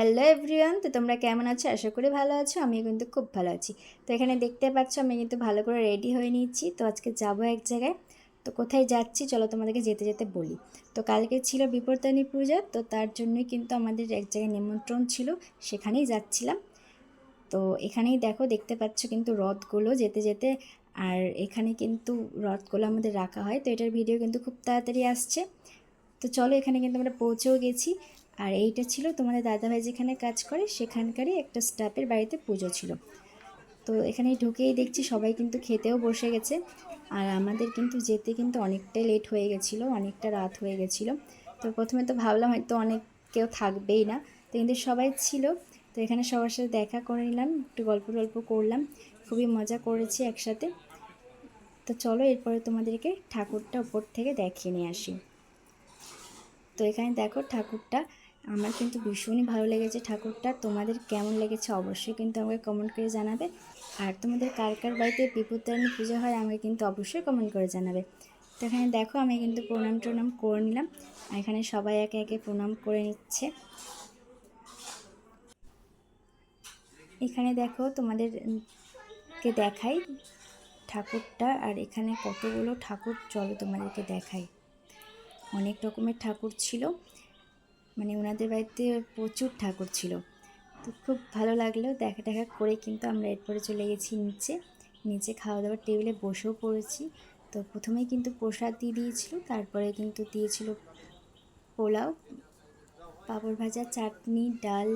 Hello everyone, তো তোমরা কেমন আছো? আশা করি ভালো আছো। আমিও কিন্তু খুব ভালো আছি। তো এখানে দেখতে পাচ্ছ আমি কিন্তু ভালো করে রেডি হয়ে নিচ্ছি। তো আজকে যাব এক জায়গায়। তো কোথায় যাচ্ছি চলো তোমাদেরকে যেতে যেতে বলি। তো কালকে ছিল বিপত্তারিণী পূজা, তো তার জন্যই কিন্তু আমাদের এক জায়গায় নিমন্ত্রণ ছিল, সেখানেই যাচ্ছিলাম। তো এখানেই দেখতে পাচ্ছ কিন্তু রথগুলো যেতে যেতে, আর এখানে কিন্তু রথগুলো আমাদের রাখা হয়। তো এটার ভিডিও কিন্তু খুব তাড়াতাড়ি আসছে। তো চলো, এখানে কিন্তু আমরা পৌঁছেও গেছি। আর এইটা ছিল তোমাদের দাদাভাই যেখানে কাজ করে সেখানকারই একটা স্টাফের বাড়িতে পুজো ছিল। তো এখানে ঢুকেই দেখছি সবাই কিন্তু খেতেও বসে গেছে। আর আমাদের কিন্তু যেতে কিন্তু অনেকটাই লেট হয়ে গেছিলো, অনেকটা রাত হয়ে গেছিলো। তো প্রথমে তো ভাবলাম হয়তো অনেক কেউ থাকবেই না, তো কিন্তু সবাই ছিল। তো এখানে সবার সাথে দেখা করে নিলাম, একটু গল্প টল্প করলাম, খুবই মজা করেছি একসাথে। তো চলো এরপরে তোমাদেরকে ঠাকুরটা উপর থেকে দেখিয়ে নিয়ে আসি। তো এখানে দেখো ঠাকুরটা, আমার কিন্তু ভীষণই ভালো লেগেছে ঠাকুরটা। তোমাদের কেমন লেগেছে অবশ্যই কিন্তু আমাকে কমেন্ট করে জানাবে। আর তোমাদের কার কার বাড়িতে বিপত্তারিণী পুজো হয় আমাকে কিন্তু অবশ্যই কমেন্ট করে জানাবে। তো এখানে দেখো আমি কিন্তু প্রণাম টনাম করে নিলাম, আর এখানে সবাই একে একে প্রণাম করে নিচ্ছে। এখানে দেখো তোমাদেরকে দেখাই ঠাকুরটা, আর এখানে কতগুলো ঠাকুর, চলো তোমাদেরকে দেখাই। অনেক রকমের ঠাকুর ছিল, মানে ওনাদের বাড়িতে প্রচুর ঠাকুর ছিল। তো খুব ভালো লাগলো দেখা করে কিন্তু আমরা এরপরে চলে গেছি নিচে খাওয়া দাওয়ার টেবিলে বসেও পড়েছি। তো প্রথমেই কিন্তু প্রসাদ দিয়ে দিয়েছিল, তারপরে কিন্তু দিয়েছিল পোলাও, পাঁপড় ভাজা, চাটনি, ডাল,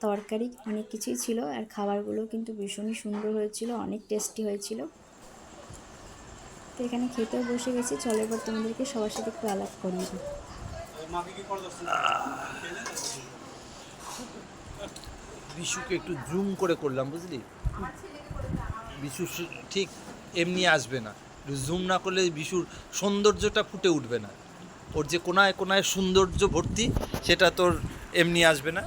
তরকারি, অনেক কিছুই ছিল। আর খাবারগুলো কিন্তু ভীষণই সুন্দর হয়েছিল, অনেক টেস্টি হয়েছিল। তো এখানে খেতেও বসে গেছি, চলো এবার তোমাদেরকে সবার সাথে একটু আলাপ করিয়ে দিই। বিশুকে একটু জুম করে করলাম, বুঝলি? বিশু ঠিক এমনি আসবে না, জুম না করলে বিশুর সৌন্দর্যটা ফুটে উঠবে না। ওর যে কোনায় কোনায় সৌন্দর্য ভর্তি, সেটা তোর এমনি আসবে না।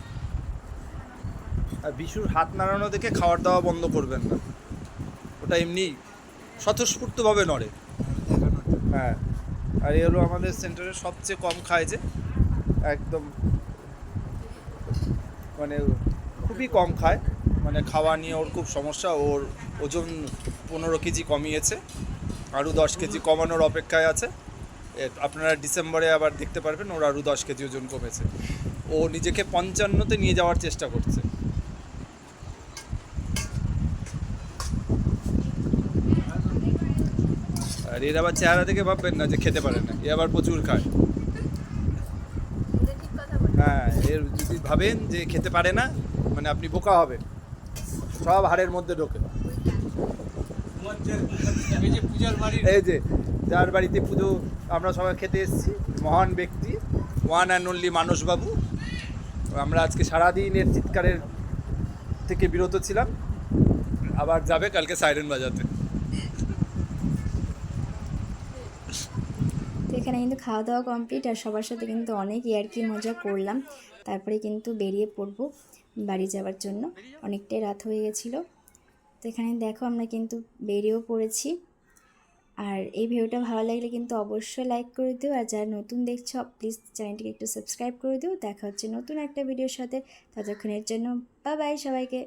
আর বিশুর হাত নাড়ানো দেখে খাওয়ার দাওয়া বন্ধ করবেন না, ওটা এমনি স্বতঃস্ফূর্তভাবে নড়ে। হ্যাঁ, আর এ হলো আমাদের সেন্টারে সবচেয়ে কম খায় যে, একদম মানে খুবই কম খায়, মানে খাওয়া নিয়ে ওর খুব সমস্যা। ওর ওজন 15 কেজি কমিয়েছে, আরও 10 কেজি কমানোর অপেক্ষায় আছে। আপনারা ডিসেম্বরে আবার দেখতে পারবেন ওর আরও 10 কেজি ওজন কমেছে। ও নিজেকে 55-তে নিয়ে যাওয়ার চেষ্টা করছে। আর এর আবার চেহারা দেখে ভাববেন না যে খেতে পারে না, এ আবার প্রচুর খায়। হ্যাঁ, এর যদি ভাবেন যে খেতে পারে না, মানে আপনি বোকা হবেন। সব হাড়ের মধ্যে ঢোকে। এই যে যার বাড়িতে পুজো আমরা সবাই খেতে এসেছি, মহান ব্যক্তি, ওয়ান অ্যান্ড অনলি মানসবাবু। আমরা আজকে সারাদিন এর চিৎকারের থেকে বিরত ছিলাম, আবার যাবে কালকে সাইরেন বাজাতে। তো এখানে কিন্তু খাওয়া দাওয়া কমপ্লিট, আর সবার সাথে কিন্তু অনেক ইয়ার্কি মজা করলাম। তারপরে কিন্তু বেরিয়ে পড়বো বাড়ি যাওয়ার জন্য, অনেকটাই রাত হয়ে গেছিলো। তো এখানে দেখো আমরা কিন্তু বেরিয়েও পড়েছি। আর এই ভিডিওটা ভালো লাগলে কিন্তু অবশ্যই লাইক করে দিও, আর যারা নতুন দেখছো প্লিজ চ্যানেলটিকে একটু সাবস্ক্রাইব করে দিও। দেখা হচ্ছে নতুন একটা ভিডিওর সাথে, ততক্ষণের জন্য বাই বাই সবাইকে।